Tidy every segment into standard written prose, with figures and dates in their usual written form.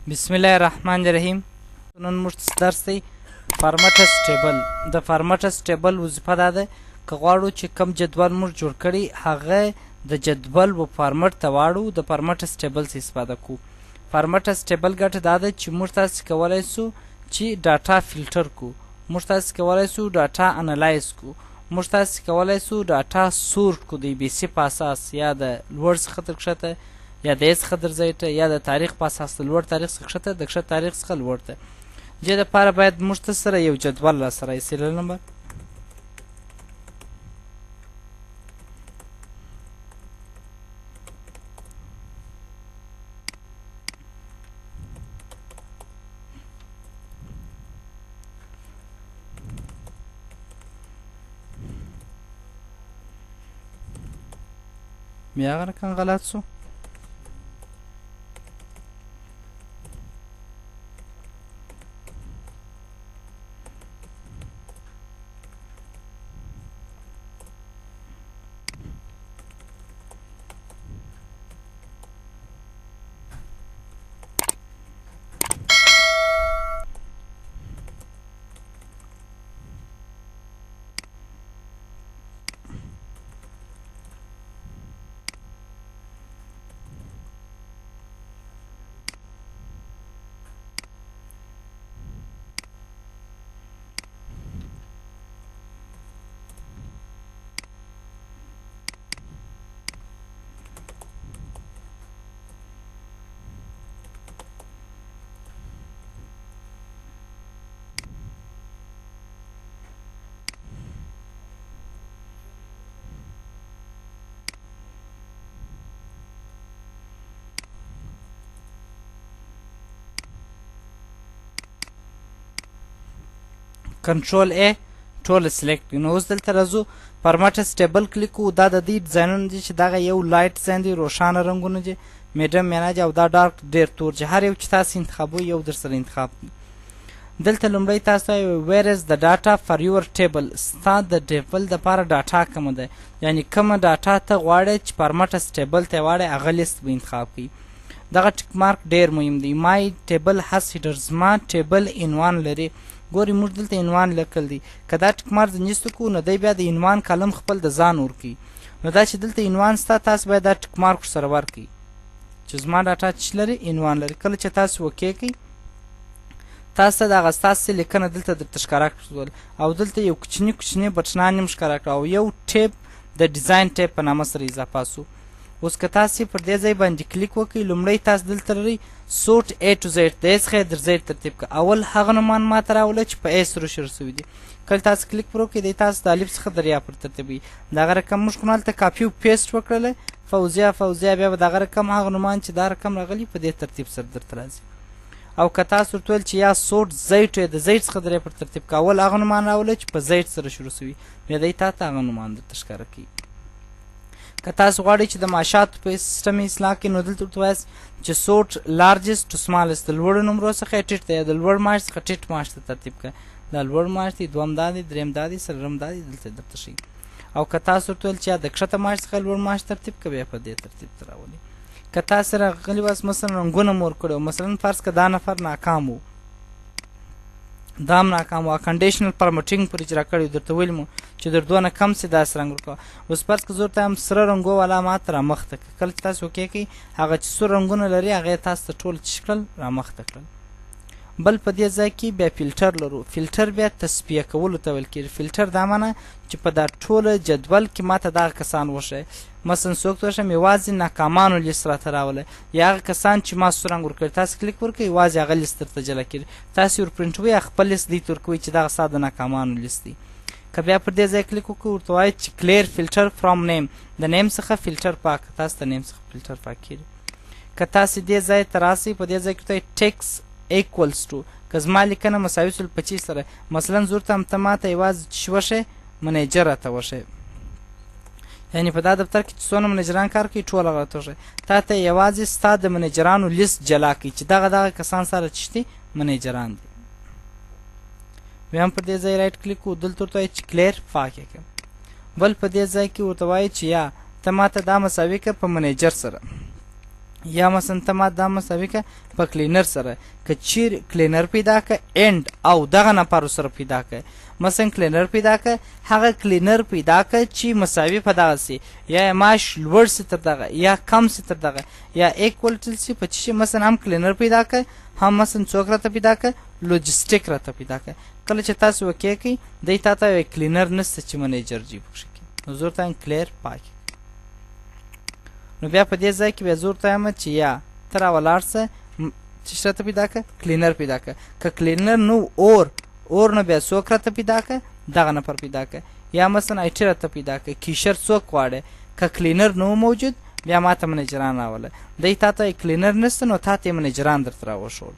بسم الله الرحمن الرحیم. نن موږ درس دی فارمټس ټیبل. د فارمټس ټیبل وظیفه دا ده که غواړو چې کم جدول موږ جوړ کړي هغه د جدول و فارمټ ته واړو د فارمټس ټیبل څخه استفاده کوو. فارمټس ټیبل ګټه دا ده چې موږ تاسو کولای سو چې ډاټا فلټر کو، موږ تاسو کولای سو ډاټا انالایز کو، موږ تاسو کولای سو ډاټا سورټ کو د بي سي په اساس یا د لوړ څخه تر کښته یا د اس خطر زیته یا د تاریخ په اساس د لوړ تاریخ څخه کښته د کښته تاریخ څخه لوړ ته. دې لپاره باید موږ ته سره یو جدول راسره وي. سیریل نمبر بیا هغه رقم غلط سو. کنټرول ا ټول سلیکټ. نو اوس دلته راځو فارمټس ټیبل کلیک کوو. دا د دې ډیزاینونه دي چې دغه یو لایټ ډیزاین دی، روښانه رنګونه دي، میډیم میانه دي او دا ډارک ډیر تور چې هر یو چې تاسو انتخابوي یو در سره انتخاب. دلته لومړی تاسو ویر از د ډاټا فار یور ټیبل. ستا د ټیبل دپاره ډاټا کومه ده، یعنی کومه ډاټا ته غواړئ چې فارمټس ټیبل ته واړئ هغه لیست به انتخاب کړئ. دغه ټیک مارک ډیر مهم دی. مای ټیبل هاز هیډر، زما ټیبل عنوان لري. ګوري موږ دلته عنوان لیکل دی، که دا ټیک مارک ځنیستو کوو نو دی بیا د عنوان کالم خپل د ځان ورکوي. نو دا چې دلته عنوان ستا تاسو باید دا ټیک مارک ورسره ورکړئ چې زما ډاټا څه لري، عنوان لري. کله چې تاسو اوکې کوئ تاسو ته دغه ستاسې لیکنه دلته درته ښکاره کړل او دلته یو کوچني بټنان هم ښکاره کړه او یو ټیب د ډیزاین ټیب په نامه سره اضافه سو. اوس که تاسو پر دې ځای باندې کلیک وکړئ لومړی تاسو دلته لرئ سورټ ا ټو زیډ، د ا څخه در زیډ ترتیب کړه. اول هغه نومان ماته راوله چې په ا سره شروع سوي دي. کله تاسو کلیک پر وکړئ دی تاسو د الف څخه در یا پر ترتیبوي. دغه رقم موږ خو هلته کاپي او پیسټ وکړله فوزیه بیا به دغه رقم هغه نومان چې دا رقم راغلي په دې ترتیب سره درته راځي. او که تاسو ورته ویل چې یا سورټ زیډ د زیډ څخه در پر ترتیب کړه اول هغه نومان راوله چې په زیډ سره شروع سوي بیا دی تا ته هغه نومان درته ښکاره کوي. که تاسو غواړئ چې د معاشاتو په سیسټم اصلاح کړئ نو دلته ورته وایاست چې سورټ لارجست ټو سمالست، د لوړو نمرو څخه یې ټیټ ته یا د لوړ معاش څخه ټیټ معاش ته ترتیب کړه. دا لوړ معاش دی، دویم دا دی، دریم دا دی، څلورم دا دی، دلته درته ښیي. او که تاسو ورته ویل چې یا د کښته معاش څخه لوړ معاش ترتیب کړه بیا په دې ترتیب ته راولي. که تاسو راغلي واست مثلا رنګونه مور کړي مثلا فرض که دا نفر ناکام و، دا هم ناکام و، کنډیشنل پرمټینګ پرې چې راکړی درته ویلي مو چې در دوه نه کم سي داسې رنګ ورکوه. اوس فرض که زه ورته وایم سره رنګو والا ماته رامخته کړه. کله چې تاسو اوکې کوئ هغه چې سور رنګونه لري هغه یې تاسو ته ټول څه کړل رامخته کړل. بل په دې ځای کې بیا فلټر لرو. فلټر بیا تصفیه کولو ته ویل کېږي. فلټر دا معنی چې په دا ټوله جدول کې ماته دغه کسان وښیه. مثلا څوک ته وښیم یوازې ناکامانو لیست راته راولی یا هغه کسان چې ما سور رنګ ورکړي. تاسو کلیک ورکړئ یوازې هغه لیست درته جلا کېږي. تاسو یې ورپرنټوئ یا خپل لیست دې ته ورکوئ چې دغه ستا د ناکامانو لیست دی. که بیا پر دې ځای کلیک وکړو ورته وایي چې کلیر فلټر فرام نیم، د نیم څخه فلټر پاک، تاسو ته نیم څخه فلټر پاک کېږي. که تاسو دې ځای ته راسئ په دې ځای کې ورته ټیکس ایکولز ټو، که زما لیکنه مساوي سل 25 سره مثلا زه ورته هم ته ماته یوازې چې وښیې منیجر راته وښیې، یعنې په دا دفتر کې چې څونه منیجران کار کوي ټول هغه راته وښیې. تا ته یوازې ستا د منیجرانو لیست جلا کوي چې دغه کسان سره چې دي منیجران دي. بیا هم پر دې ځای رایټ کلیک کوو دلته ورته وایي چې کلیر پاک یې کړم. بل په دې ځای کې ورته وایي چې یا ته ماته دا مساوي کړه په منیجر سره، یا مثلا ته ما دا مساوي که په کلینر سره که چیرې کلینر پیدا که اینډ او دغه نفرو سره پیدا که مثلا کلینر پیدا که هغه کلینر پیدا که چې مساوي په دغه سي یا معاش لوړ سي تر دغه یا کم سي تر دغه یا ایکوال سي په چی مثلا هم کلینر پیدا که هم مثلا څوک راته پیدا که لوجستیک راته پیدا که کله چې تاسو وکې کوي دی تا ته یو کلینر نسته چې منیجر جي پکښې کړي نو زه ورته وایم کلیر پاک نو بیا په دې ځای کې بیا زه ورته وایم چې یا ته راولاړ سه چې راته پیدا که کلینر پیدا که که کلینر نو اور نو بیا څوک راته پیدا که دغه نفر پیدا که یا مثلا آی ټي راته پیدا که کیشر څوک غواړې که کلینر نو موجود بیا ما ته منیجران راوله دی تا ته کلینر نسته نو تا ته یې منیجران درته راوښول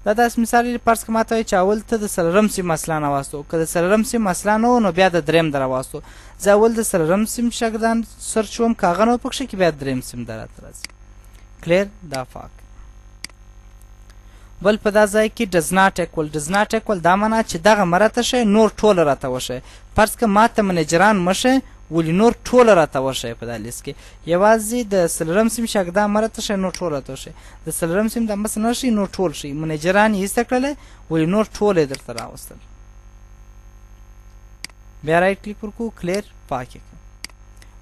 دا داسې مثال فرض که ما ته وایي چې اول ته د څلورم سیم مسله ناواستو که د څلورم سیم مسله نه و نو بیا د درېیم در راواستو زه اول د څلورم سیم شاګردان سرچ وم که هغه نه و پکښې کې بیا درېیم سیم در راته راځي کلیر دا فاک بل په دا ځای کې ډز ناټ ایکول ډز ناټ ایکول دا معنا چې دغه مرته شی نور ټوله راته وښیه فرض که ما ته منیجران مشه ولې نور ټوله راته وښیه په دا لیست کې یوازې د څلورم سیم شاګردان مرته شی نور ټول راته وښیه د څلورم سیم د مثلا نه شي نور ټول شي منیجران یې ایسته کړلی ولې نور ټول یې درته راوستل بیا رایټ کلیک ورکړو کلیر پاک یې کړو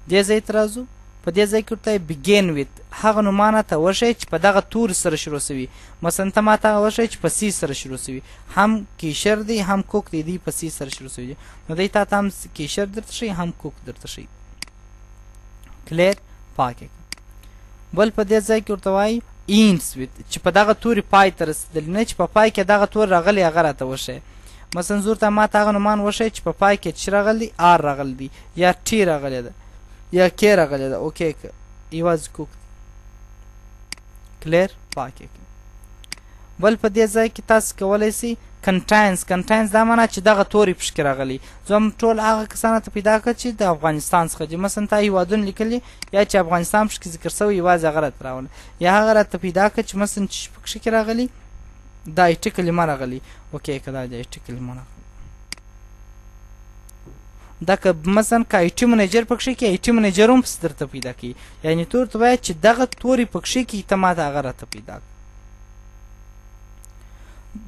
دې ځای ته راځو په دې ځای کې ورته بګین ویت هغه نومانه ته وښیه چې په دغه توري سره شروع سوي مثلا ته ما ته هغه وښیه چې په سی سره شروع سوي هم کیشر دی هم کوک دی دی په سی سره شروع سوي دي نو دی تا ته هم کیشر درته ښي هم کوک درته ښي کلیر پاک یې بل په دې ځای کې ورته وایي اینس ویت چې په دغه توري پای ته رسېدلي نه چې په پای کې دغه تور راغلی هغه راته وښیه مثلا زه ورته ما ته هغه نومان وښیه چې په پای کې چې راغلی آر راغلی دی یا ټي راغلی ده یا کې راغلی ده اوکې که یوازې کوک کلیر پاک یې بل په دې ځای کې تاسو کولی سئ کنټاینس دا معنا چې دغه توري پکښې راغلی زه هم ټول هغه کسانو ته پیدا کړه چې د افغانستان څخه دي مثلا تا هېوادونه لیکلي یا چې افغانستان پکښې ذکر سوی یوازې هغه راته راوله یا هغه راته پیدا کړه چې مثلا چې پکښې کې راغلی دا آی ټي کلمه راغلی اوکې که دا د آی ټي کلمه راغلی دا که مثلا که آی ټي منیجر پکښې کې آی ټي منیجر هم پسې درته پیدا کوي یعنې تو ورته وایه چې دغه توري پکښې کې ته ما ته هغه راته پیدا کړه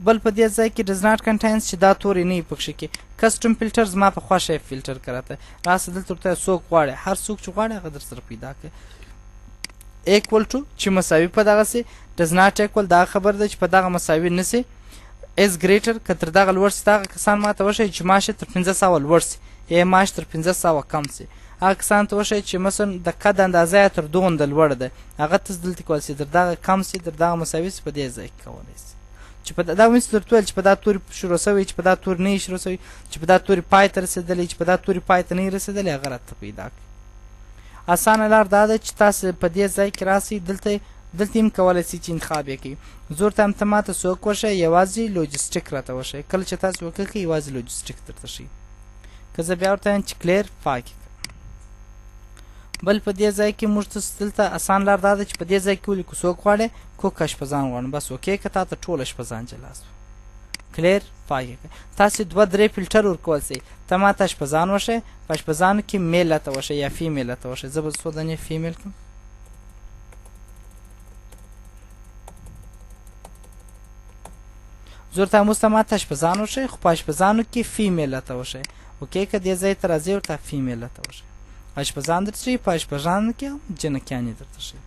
بل په دې ځای کې ډز ناټ کنټاینس چې دا توري نه وي پکښې کې کسټم فلټر زما په خوښه یې فلټر که راته راسه دلته ورته څوک غواړي هر څوک چې غواړي هغه در سره پیدا کړه ایکول ټو چې مساوي په دغسې ډز ناټ ایکول دا خبر ده چې په دغه مساوي نه سي از ګریټر که تر دغه لوړ سي دغه کسان ما ته وښیي چې معاش تر 500 لوړ سي یا معاش تر 500 کم سي هغه کسان ته وښیي چې مثلا د قد اندازه یې تر دومره لوړه ده هغه ته دلته کولی سي تر دغه کم سي تر دغه مساوي سي په دې ځای کې کولی سي چې په دا ونیسو درته ویل چې په دا توري شروع سوی چې په دا توري نه شروع سوی چې په دا توري پای ته رسېدلی چې په دا توري پای ته نه رسېدلی هغه راته پیدا کړي اسانه لار دا ده چې تاسو په دې ځای کې راسئ دلته هم کولی سئ چې انتخاب یې کړئ زه ورته هم ته ما ته څوک وښیه یوازې لوجسټیک راته وښیه کله چې تاسو وکړئ یوازې لوجسټیک درته ښیي که زه بیا ورته وایم چې کلیر پاک بل په دې ځای کې موږ ته دلته اسان لار دا ده چې په دې ځای کې ولیکو څوک غواړې کوک اشپزان غواړم بس اوکې که تا ته ټول اشپزان جلا سو کلیر پاک تاسې 2-3 فلټر ورکول سئ ته ما ته اشپزان وښیه په اشپزانو کې میل راته وښیه یا فیمیل راته وښیه زه به څو دانې فیمیل کړم زه ورته هم اوس ته ما ته اشپزان وښیه خو په اشپزانو کې فیمیل راته وښیه اوکې که دې ځای ته راځئ ورته فیمیل راته وښیه اشپزان درته ښیي په اشپزانو کې هم جنکیانې درته ښیي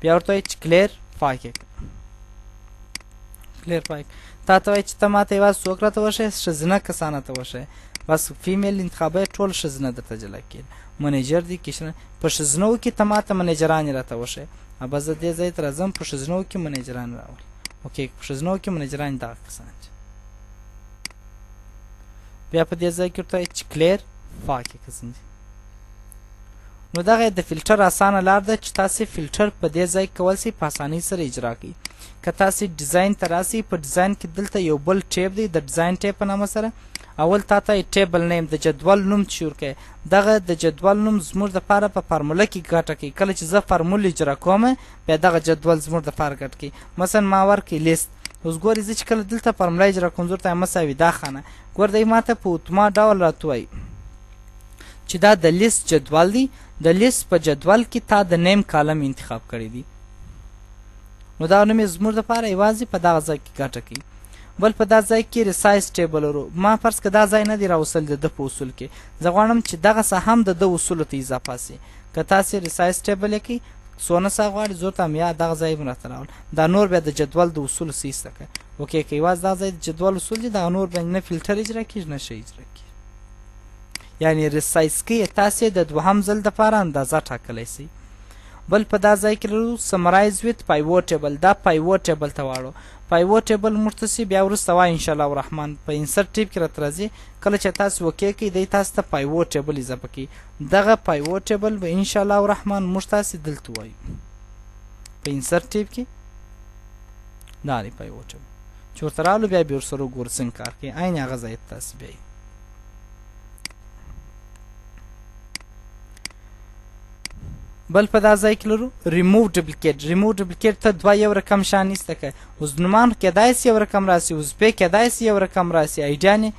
بیا ورته وایي چې کلیر پاک یې کلیر پاک تا ته وایي چې ته ما ته یوازې څوک راته وښیه ښځینه کسان راته وښیه بس فیمیل انتخابه ټول ښځینه درته جلا کېږي منیجر دي کشنه په ښځینو کې ته ما ته منیجران راته وښیه بس زه دې ځای ته راځم په ښځینو کې منیجران راول اوکې په ښځینو کې منیجران دغه کسان دي بیا په دې ځای کې ورته وایي چې کلیر پاک یې کسان دي نو دغه د فلټر اسانه لار ده چې تاسې فلټر په دې ځای کې کولی سئ په اسانۍ سره اجرا کړئ که تاسې ډیزاین ته راسئ په ډیزاین کې دلته یو بل ټیب دی د ډیزاین ټیب په نامه سره اول تا ته ټیبل نیم د جدول نوم چې ورکوئ دغه د جدول نوم زموږ دپاره په فارموله کې ګټه کوي کله چې زه فارمول اجرا کوم بیا دغه جدول زموږ دپاره ګټه کوي مثلا ما ورکړئ لیست اوس ګورئ زه چې کله دلته فارموله اجرا کوم زه ورته مساوي دا خانه ګور دی ما ته په اتوما ډول راته وایي چې دا د لیست جدول دی. د لیست په جدول کې تا د نیم کالم انتخاب کړی دی. نو دا نوم زموږ دپاره یوازې په دغه ځای کې ګټه کوي. بل په دا ځای کې ریسایز ټیبل ورو ما فرض که دا ځای نه دی راوصل د ده په اصول کې، زه غواړم چې دغسې هم د ده اصولو ته اضافه سي. که تاسې ریسایز ټیبل یې کوئ څونه څه غواړي زور ته هم یا دغه ځای هم راته راول. دا نور بیا د جدول د اصولو څه ایسته کړه اوکې که یوازې دغه ځای د جدول اصول دي دغه نور بیا نه فلټر اجرا کېږي نه شی اجرا کېږي. یعنې ریسایز کوي تاسې د دوهم ځل دپاره اندازه ټاکلی سئ. بل په دا ځای کې لرو سمرایز ویت پایوټ ټیبل. دا پایوټ ټیبل ته واړو. پایوټ ټیبل موږ ته سي بیا وروسته وایي انشاءالله الرحمن په انسرټ ټیب کې راته راځي. کله چې تاسو اوکې کوئ دی تاسو ته پایوټ ټیبل اضافه کوي. دغه پایوټ ټیبل به انشاءالله الرحمن موږ تاسې دلته وایو په انسرټ ټیب کې. دا دی پایوټ ټیبل چې ورته راغلو بیا ورسره وګورو څنګه کار کوي. عین هغه ځای ته تاسې بیایي. بل په دا ځای کې لرو ریموو ډپلیکیټ. ریموو ډپلیکیټ ته دوه یو رقم شان ایسته که عضونمان کیدای سي یو رقم راسي، عضوپې کیدای سي یو رقم راسي، ایډیانې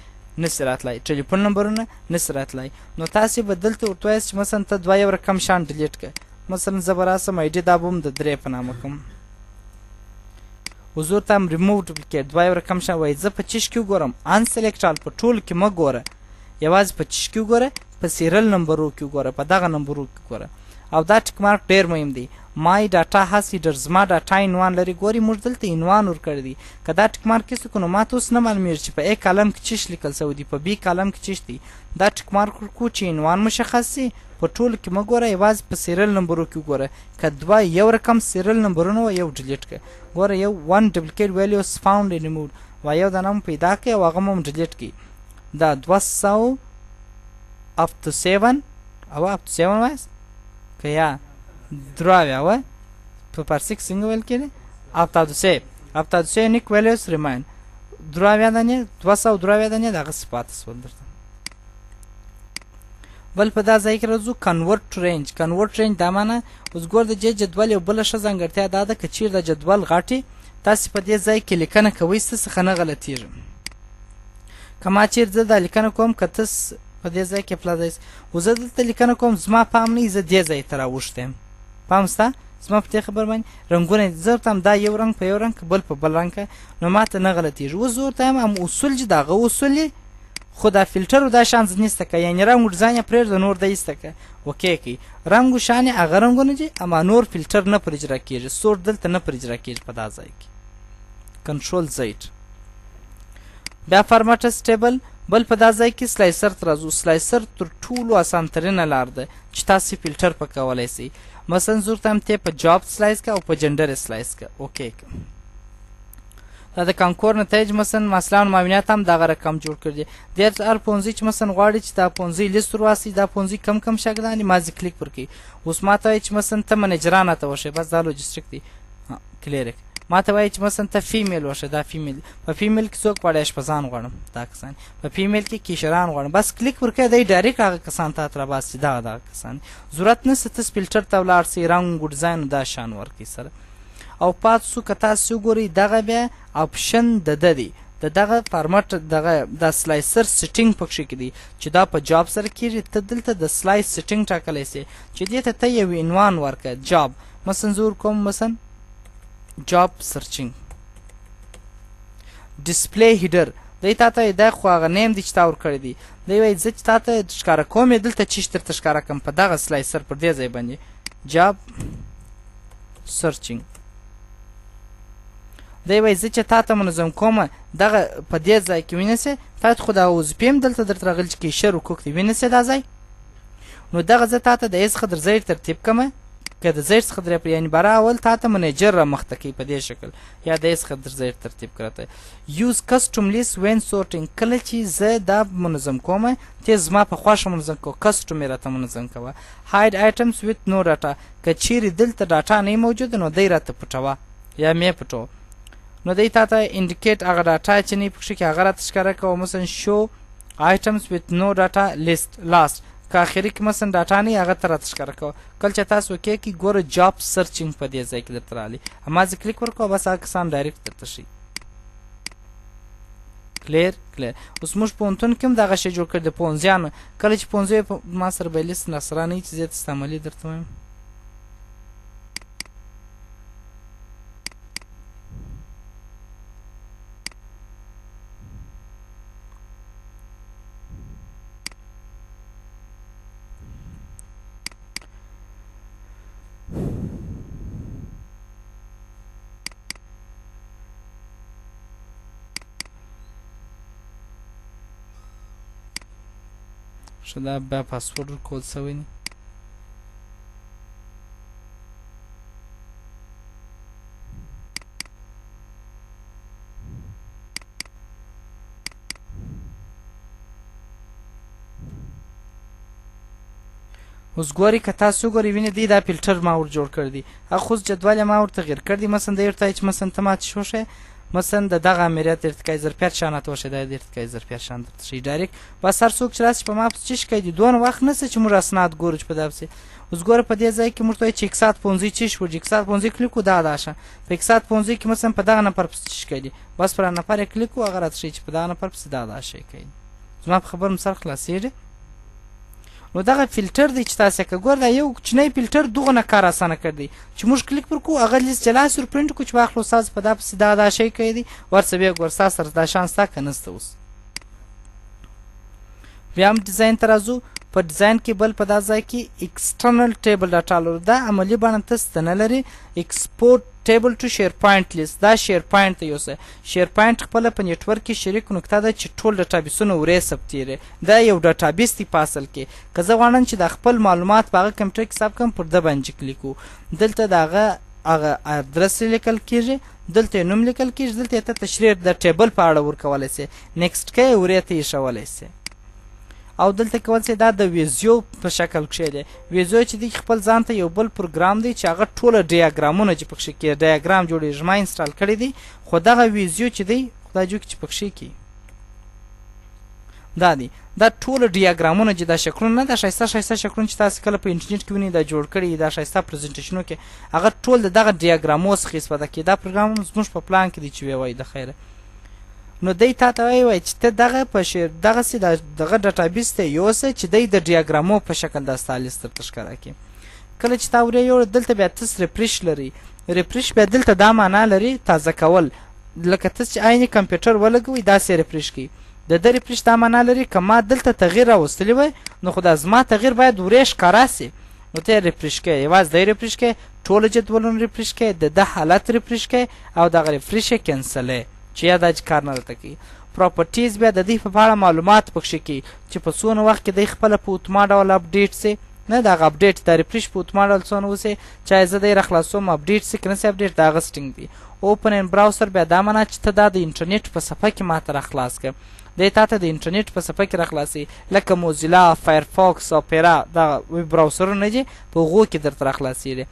نسي راتلی، ټلیفون نمبرونه نسي راتلی. نو تاسې به دلته ورته وایاست چې مثلا ته دوه یو رقم شان ډیلیټ کړه. مثلا زه به راسم ایډي دا به هم د 3 په نامه کوم. حضور ته هم ریموو ډپلیکیټ دوه یو رقم شان وایي. زه په چیش کې وګورم ان سلیکټ آل په ټولو کې مه ګوره، یوازې په چیش کې وګوره، په سیریل نمبرو کې وګوره، په دغه نمبرو کې وګوره. او دا ټیک مارک ډیر مهم دی. مای ډاټا هاس هیډر زما ډاټا عنوان لري. ګوري موږ دلته عنوان ورکړی دی. که دا ټیک مارک هېڅ کړو نو ماته اوس نه معلومېږي چې په A کالم کې چیش لیکل سوی دی، په B کالم کې چیش دی. دا ټیک مارک ورکړو چې عنوان مشخص سي. په ټولو کې مه ګوره، یوازې په سیریل نمبرو کې وګوره. که دوه یو رقم سیریل نمبرونه وه یو ډیلیټ کړه. ګوره یو 1 ډپلیکیټ ویلیوز فاوند ان ریمووډ و یو دانه مو پیدا کړئ او هغه هم ډیلیټ کړئ. دا 200 up to 7 او up to 7 وایست که یا دراویا و په پارسی کې څنګه ویل کېږي اپتا دو سه نیک ویلیوز ریماین دراویا دانې 200 دراویا دانې دغسې پاته شول درته. بل په دا ځای کې راځو کنورټ رینج. کنورټ رینج دا معنی اوس ګور د دې جدول یو بله ښه ځانګړتیا دا ده که چیرې د جدول غټې تاسې په دې ځای کې لیکنه کوئ څه څخه نه غلطېږي. که ما چیرې زه دا لیکنه کوم که تاسو په دې ځای کې پلازئ و زه دلته لیکنه کوم زما پام نه زه دې ځای ته راوښتی یم. پام سته زما په دې خبر باندې رنګونه زه ورته یم دا یو رنګ په یو رنګ بل په بل رنګ نو ما ته نه غلطېږي. اوس زه ورته یم هم اصول چې د هغه اصول یې خو دا فلټر و دا شان ځینې ایسته که یعنې رنګ ډیزاین یې پرېږده نور د ایسته که اوکې کوي. رنګ و شان یې هغه رنګونه دي اما نور فلټر نه پر اجرا کېږي. سور دلته نه پر اجرا کېږي په دا ځای کې. کنټرول زیډ. بیا فارمټس ټیبل. بل په دا ځای کې سلایسر ته راځو. سلایسر تر ټولو اسانترینه لار ده چې تاسې فلټر په کولی سئ. مثلا زه ورته یم ته په جاب سلایس که او په جنډر سلایس که اوکې که. دا د کانکور نتایج مثلا محصلان معاونیت هم دغه رقم جوړ کړي. دې هر پوهنځي چې مثلا غواړي چې دا پوهنځي لیست ورواستئ دا پوهنځي کم کم شاګردان دي مازې کلیک ورکړئ. اوس ما ته وایي چې مثلا ته منیجرانه ته وشئ بس دا لوجسټیک دی کلیرک. ما ته وایي چې مثلا ته فیمیل وشه دا فیمیل. په فیمیل کې څوک غواړي اشپزان غواړم دا کسان. په فیمیل کې کیشران غواړم بس کلیک ورکړئ دی ډایرکټ هغه کسان ته راباسي دغه کسان. ضرورت نشته تاسو فلټر ته ولاړ سئ رنګ و ډیزاین دا شان ورکړئ سره. او پاتې سو که تاسو وګورئ دغه بیا اپشن د ده دی د دغه فارمټ دغه د سلایسر سیټینګ پکښې کې دی چې دا په جاب سره کېږي. ته دلته د سلایس سیټینګ ټاکلی سې چې دې ته ته یو عنوان ورکړه جاب. مثلا زه ورکوم مثلا جاب سرچینګ. ډسپلی هیډر دی تا ته دا خو هغه نیم دی چې تا ورکړی دی. دی وایي زه چې تا ته ښکاره کوم یې دلته چیش درته ښکاره کړم په دغه سلایسر پر دې ځای باندې جاب سرچینګ. دی وایي زه چې تا ته منظم کومه دغه په دې ځای کې وینسې تا ته خو دا وظیفې هم دلته درته راغلي چې کیشر حقوق دی وینسې دا ځای. نو دغه زه تا ته د ایز څخه در ځای ترتیب کړمه که د زیر څخه درې یعنې باره اول تا ته منیجر را مخته کوي په دې شکل یا د ایز څخه در زیر ترتیب کړی. یوز کسټم لیست وین سورټینګ. کله چې زه دا منظم کوم ته زما په خوښه منظم کوه کسټم یې راته منظم کوه. هاید آیټمز ویت نو ډاټا. که چیرې دلته ډاټا نه موجوده نو دی راته پټوه یا مې پټوه. نو دی تا ته انډیکیټ هغه ډاټا چې نه پکښې کې هغه راته ښکاره کوه. مثلا شو آیټمز ویت نو ډاټا لیست لاست که اخري کې مثلا ډاټا نه هغه ته راته ښکاره کوه. کله چې تاسو اوکې کړئ ګوره جاب سرچینګ په دې ځای کې درته راغلي. هماغسې کلیک ورکوه بس هغه کسان ډایرکټ درته ښي کلیر اوس موږ پوهنتون کې هم دغه شی جوړ کړی د پوهنځیانو کله چې پوهنځی ما سره به لیست راسره نه وي چې زه یې درته عملي درته وایم ښه دا بیا پاسورډ ورکول سوی دی اوس ګورئ که تاسو وګورئ وینئ دی دا فیلټر ما ور جوړ کړی دی هغه خو جدول یې ما ور تغییر کړی دی مثلا دی ورته چې مثلا ته ماته شي وښیه مثلا د دغه امریت ارتقای ظرفیت شان ته وښیه دا د ارتقای ظرفیت شان درته ښیي ډایرکټ بس هر څوک چې راسي په ما پسې څه شي کوي دونه وخت نشته چې موږ اسناد ګورو چې په دا پسې اوس ګوره په دې ځای کې موږ ته وایي چې اقتصاد پوهنځي څه شي وړي اقتصاد پوهنځي کلیک وکړو دا شه په اقتصاد پوهنځي کې مثلا په دغه نفر پسې څه شي کوي بس پر نفر یې کلیک وکړو هغه راته ښیي چې په دغه نفر پسې دا شی کوي زما په خبره مو سر خلاصېږي نو دغه فیلټر دی چې تاسو که ګور دا یو کوچنی فیلټر دغونه کار اسانه کړ دی چې موږ کلیک پر کوو هغه لیست چې لاس ور پرنټ کړو چې واخلو ستاسو په دا پسې دا شی کوي دی ورڅه بیا ګور ستاسو سره دا شان شته که نشته اوس بیا هم ډیزاین ته راځو په ډیزاین کې بل په دا ځای کې ایکسټرنل ټیبل ډاټا لرو دا عملي بڼه ته ستنه لري ایکسپورټ ټیبل ټو شیر پوینټ لیست دا شیر پوینټ ته یوسه شیر پوینټ خپله په نیټورک کې شریک نقطه ده چې ټول ډاټابیسونه ورې ثبتېږي دا یو ډاټابیس دی په اصل کې که زه غواړم چې د خپل معلومات په هغه کمپیوټر کې ثبت کړم پر ده باندې کلیک وکړو دلته د هغه ادرس لیکل کېږي دلته یې نوم لیکل کېږي دلته یې ته تشریح د ټیبل په اړه ورکولی سې نیکسټ کې یې ورې ته ایښولی سې او دلته کول سي دا د ویزیو په شکل کې دی ویزیو چې دی خپل ځان ته یو بل پروګرام دی چې هغه ټوله ډیاګرامونه چې پکښې کې ډیاګرام جوړېږي ما انسټال کړی دی خو دغه ویزیو چې دی خدای جو چې پکښې کې دا دی دا ټوله ډیاګرامونه چې دا شکلونه نه دا ښایسته ښایسته شکلونه چې تاسو کله په انټرنیټ کې وینئ دا جوړ کړي دا ښایسته پرزنټیشنو کې هغه ټول د دغه ډیاګرامو څخه استفاده کوي دا پروګرام زموږ په پلان کې دی چې ویې وایي د خیره نو دی تا ته وایي چې ته دغه په دغسې دغه ډاټابیس ته یوسه چې دی د ډیاګرامو په شکل دا ستا لیست درته ښکاره کړي کله چې تا ورې یوړه دلته بیا تس ریفریش لري ریفریش بیا دلته دا معنا لري تازه کول لکه تاسو چې عین کمپیوټر ولګوئ داسې ریفریش کوي د ده ریفریش دا معنا لري که ما دلته تغییر راوستلی وای نو خو دا زما تغییر باید ورې ښکاره سي نو ته یې ریفریش کوې یوازې دی ریفریش کوې ټوله جدولونه ریفریش کوې د ده حالت ریفریش کوې او دغه ریفریش یې کینسلوې چې یا دا چې کار نه راته کوي پراپرټیز بیا د دوی په اړه معلومات پکښې کوي چې په څونه وخت کې دی خپله په اتوما ډول اپډیټ سي نه دغه اپډیټ د ریفریش په اتوما ډول څونه وسي چاهې زه دی راخلاصوم اپډیټ سي که نه سي اپډیټ د هغه سټینګ دی اوپن ان براوسر بیا دا معنا چې ته دا د انټرنیټ په صفحه کې ماته راخلاص کړه دی تا ته د انټرنیټ په صفحه کې راخلاصي لکه موزیلا فایرفاکس اپیرا دغه ویب براوسرونه دي په هغو کې درته راخلاصېږي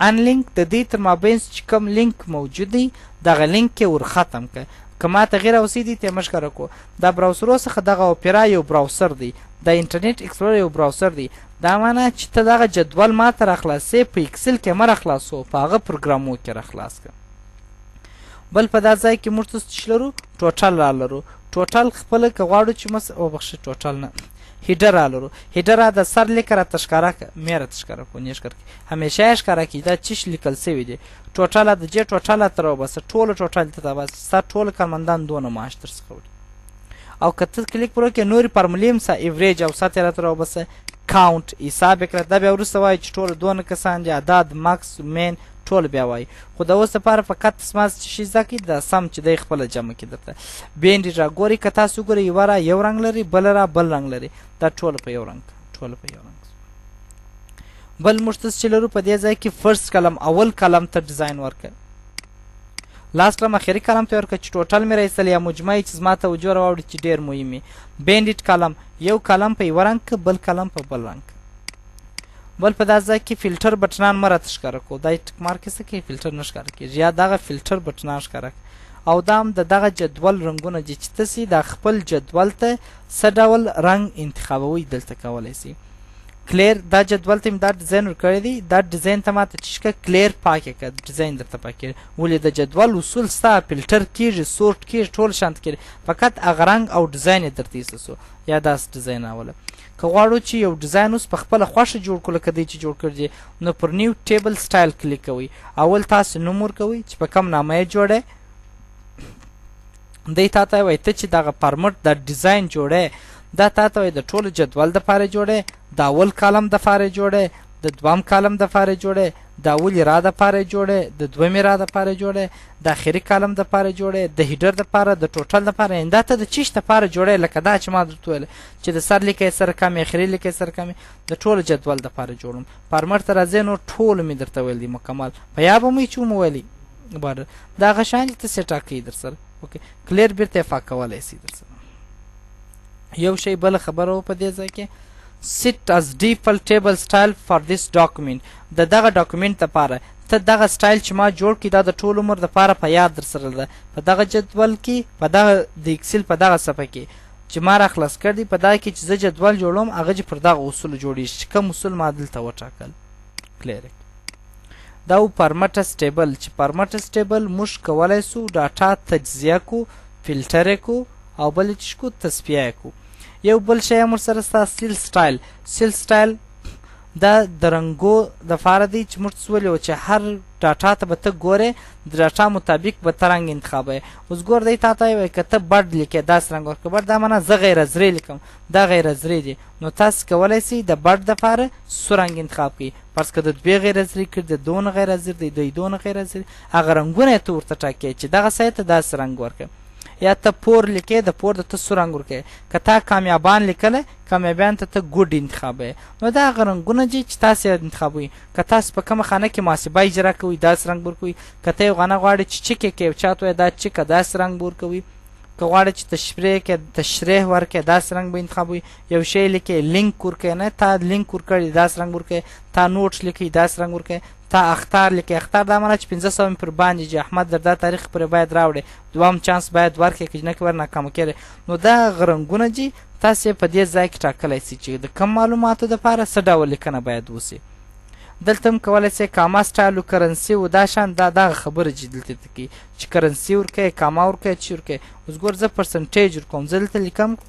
ان لینک د دې تر مابینځ چې کوم لینک موجود دی دغه لینک یې ور ختم کړه که ما تغییر اوسې دي ته یې مه ښکاره کړو دا براوسرو څخه دغه اپیرا یو براوسر دی د انټرنیټ ایکسپلورر یو براوسر دی دا معنا چې ته دغه جدول ما ته راخلاصې په ایکسل کې مه راخلاصو په هغه پروګرامو کې راخلاص کړه بل په دا ځای کې موږ څه لرو ټوټل را لرو ټوټل خپله که غواړو چې وبخښه ټوټل نه هیډر را لرو هیډر را د سر لیکه راته ښکاره کړه مې راته ښکاره کړو نه ښکاره کړي همیشه یې ښکاره کړي دا څه لیکل سوي دي ټوټله د جې ټوټله ته راوباسه ټوله ټوټل ته راوباسه ستا ټول کارمندان دونه معاش در څخه وړي او که ته کلیک پر وکړې نورې فارمولې هم سه ایوریج او سات یې راته راوباسه کاونټ حساب یې کړه دا بیا وروسته وایي چې ټول دونه کسان دي عدد مکس مین ټول بیا وایي خو د اوس لپاره فقط ما څه شي زده کړي د سم چې دی خپله جمع کړي درته بینډ را ګورئ که تاسو ګورئ یوه را یو رنګ لري بله را بل رنګ لري دا ټوله په یو رنګ بل موږ څه چې لرو په دې ځای کې فرست کلم اول کلم ته ډیزاین ورکړه لاست کلم اخري کلم ته ورکړه چې ټوټل مې راایستل یا مجموعي چې زما توجه راوړي چې ډېر مهم وي بینډیټ کلم یو کلم په یوه رنګ بل کلم په بل رنګ بل په دا ځای کې فلټر بټنان مه راته ښکاره کړو دا یې ټک مارک یې څه کوي فلټر نه ښکاره کېږي یا دغه فلټر بټنان ښکاره او دا هم د دغه جدول رنګونه دي چې تاسې دا خپل جدول ته څه ډول رنګ انتخابوئ دلته کولی سي کلیر دا جدول ته مې دا ډیزاین ورکړی دی دا ډیزاین ته ماته چې که کلیر پاکې کړه ډیزاین درته پاکې ولې د جدول اصول ستا فلټر کېږي سورټ کېږي ټول شانت کېږي فقط هغه رنګ او ډیزاین یې درته ایسته سو یا داسې ډیزاین راوله که غواړو چې یو ډیزاین اوس په خپله خوښه جوړ کړو لکه دی چې جوړ کړی دی نو پر نیو ټیبل سټایل کلیک کوئ اول تاسو نوم ورکوئ چې په کوم نامه یې جوړی دی تا ته وایي ته چې دغه فارمټ د ډیزاین جوړی دا تا ته وایي د ټولو جدول دپاره جوړی د اول کالم دپاره جوړی د دویم کالم دپاره جوړی د اولې را دپاره جوړی د دویمې را دپاره جوړی د اخري کالم دپاره جوړی د هیډر دپاره د ټوټل دپاره یعنې دا ته د چیش دپاره جوړی لکه دا چې ما درته ویله چې د سر لیکه یې سره کم اخري لیکه یې سره کم د ټولو جدول دپاره جوړم فارمټ ته راځئ نو ټولو مې درته ویل دي مکمل په یا به مې چې ومو ویلي باره دا هغه شیان چې ته سیټا کوي در سره اوکې کلیر بیرته یې فاک کولی سي در سره یو شی بله خبره و په دې ځای کې set as default table style for this document د دغه ډاکومنټ دپاره ته دغه سټایل چې ما جوړ کړي دا د ټول عمر دپاره په یاد در سره ده په دغه جدول کې په دغه د ایکسل په دغه صفحه کې چې ما را خلاص کړ دي په دغه کې چې زه جدول جوړوم هغه چې پر دغه اصولو جوړېږي چې کوم اصول ما دلته وټاکل کلیر دا و پرمټس ټیبل چې پرمټس ټیبل موږ کولی سو ډاټا تجزیه کو فلټر یې کو او بل یې چې کو تصفیه یې کو یو بل شی هم ورسره ستا سیل سټایل سیل سټایل دا د رنګو دپاره دی چې موږ څه ویلي وو چې هر ډاټا ته به ته ګورې د ډاټا مطابق به ته رنګ انتخابوې اوس ګور دی تا ته یې وایي که ته بډ لیکې داسې رنګ ورکړه بډ دا معنا زه غیر ازرې لیکم دا غیر ازرې دی نو تاسې کولی سئ د بډ دپاره سور رنګ انتخاب کړئ فرض که د دوې غیر ازرې کړي د دونه غیر ازر دی د دونه غیر ازر هغه رنګونه یې ته ورته ټاکې چې دغه سړي ته داسې رنګ ورکړه یا ته پور لیکې د پور د ته سور رنګ ورکوې که تا کامیابان لیکلی کامیابیان ته ګوډ انتخابوې نو دا هغه رنګونه دي چې تاسې انتخابوئ که تاسې په کومه خانه کې محاسبه اجرا کوئ داسې رنګ به ورکوئ که ته یو خانه غواړې چې چک یې کړې یو چا ته وایې دا چکه داسې رنګ به ورکوئ که غواړې چې تشریح کې تشریح ورکړې داسې رنګ به انتخابوئ یو شی لیکې لینک ورکوې نه تا لینک ورکړی داسې رنګ ورکوې تا نوټ لیکئ داسې رنګ ورکوې تا اختار لیکې اختار دا معنا چې 500 مې پر باندې چې احمد در دا تاریخ پورې باید راوړې دوام چانس باید ورکړې که نه کې ور ناکامه کړې نو دا هغه رنګونه دي تاسې په دې ځای کې ټاکلی سئ چې د کم معلوماتو دپاره څه ډول لیکنه باید وسي دلته هم کولی سئ کاما سټایل و کرنسي و دا شان دا دغه خبره چې دلته ته کوي چې کرنسي ورکوې کاما ورکوې چې ورکوې اوس ګور زه پرسنټیج ورکوم زه دلته لیکم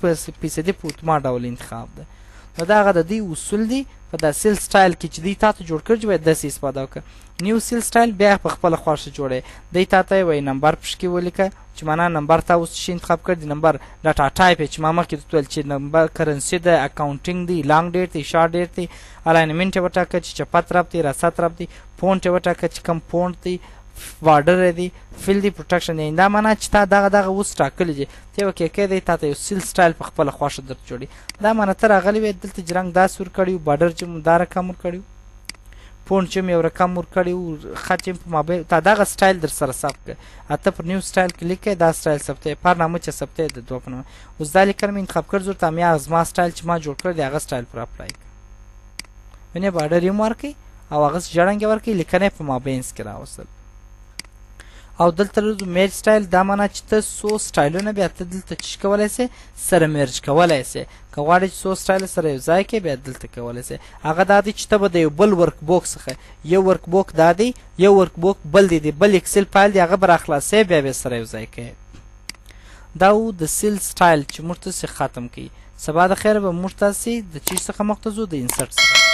فیصدي په اتما ډول انتخاب ده نو دا هغه د دوی اصول دي په دا سیل سټایل کې چې دوی تا ته جوړ کړي باید داسې استفاده وکړه نیو سیل سټایل بیا په خپله خوښه جوړوي دوی تا ته یې وایي نمبر پشکې ولیکه چې معنا نمبر تا اوس شي انتخاب کړ دي نمبر ډاټا ټایپ یې چې ما مخکې درته ویل چې نمبر کرنسي ده اکاونټینګ دی لانګ ډیټ دی شارټ ډیټ دی الاینمنټ یې وټاکه چې چپت رب دی راسات رب دی فونټ یې وټاکه چې کوم فونټ دی بارډر دی فیل دی پروټکشن دی دا معنا چې تا دغه اوس ټاکلی دي ته یې وکې دی تا ته یو سیل سټایل په خپله خوښه درته جوړي دا معنا ته راغلی وې دلته چې رنګ داسې ورکړی وو بارډر چې دا رقم ورکړی وو فونټ چې یو رقم ورکړی وو خط چې په مابین تا دغه سټایل در سره ثبت کړه اته پر نیو سټایل کلیک کړئ دا سټایل ثبتوئ پر نامه چې ثبتوئ د دوه په نامه اوس دا لیکنه مې انتخاب کړ زه ورته همیا زما سټایل چې ما جوړ کړی دی هغه سټایل پر اپلای کړه ونې بارډر یې هم ورکړئ او هغه ژړنګ یې ورکړئ لیکنه یې په مابینځ کې راوستل او دلته میج سټایل دا معنا چې ته څو سټایلونه بیا ته دلته چی کولی سې سره میرج کولی سې که غواړې چې څو سټایله سره یو ځای کړې بیا دلته کولی سې هغه دا دی چې ته به د یو بل ورک بوک څخه یو ورک بوک دا دی یو ورک بوک بل دی بل ایکسل فایل دی هغه به راخلاصې بیا به سره یو ځای کړې دا و د سیل سټایل چې موږ تاسې ختم کړي سبا د خیره به موږ تاسې د چیز څخه مخ ته ځو د انسرټ څخه